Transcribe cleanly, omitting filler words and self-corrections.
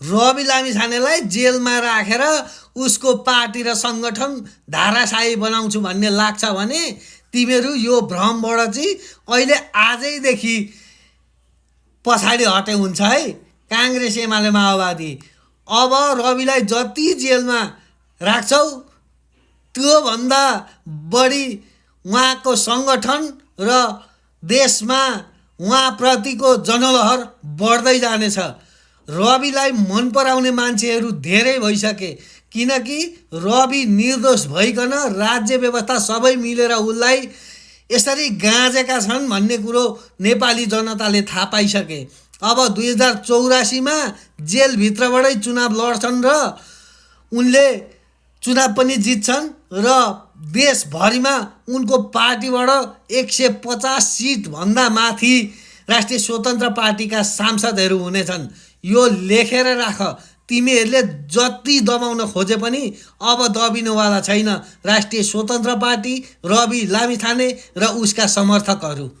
रवि लामिछानेलाई जेलमा राखेर उसको पार्टी र सङ्गठन धाराशाही बनाउँछु भन्ने लाग्छ भने तिमीहरू यो भ्रमबाट चाहिँ अहिले आजैदेखि पछाडि हटे हुन्छ है। काङ्ग्रेस एमाले माओवादी अब रविलाई जति जेलमा राख्छौ त्योभन्दा बढी उहाँको सङ्गठन र देशमा उहाँप्रतिको जनलहर बढ्दै जानेछ। रविलाई मन पराउने मान्छेहरू धेरै भइसके, किनकि रवि निर्दोष भइकन राज्य व्यवस्था सबै मिलेर उसलाई यसरी गाँजेका छन् भन्ने कुरो नेपाली जनताले थाहा पाइसके। अब 2084मा जेलभित्रबाटै चुनाव लड्छन् र उनले चुनाव पनि जित्छन् र देशभरिमा उनको पार्टीबाट 150 सिटभन्दा माथि राष्ट्रिय स्वतन्त्र पार्टीका सांसदहरू हुनेछन्। यो लेखेर राख। तिमीहरूले जति दबाउन खोजे पनि अब दबिनुवाला छैन राष्ट्रिय स्वतन्त्र पार्टी, रवि लामिछाने र उसका समर्थकहरू।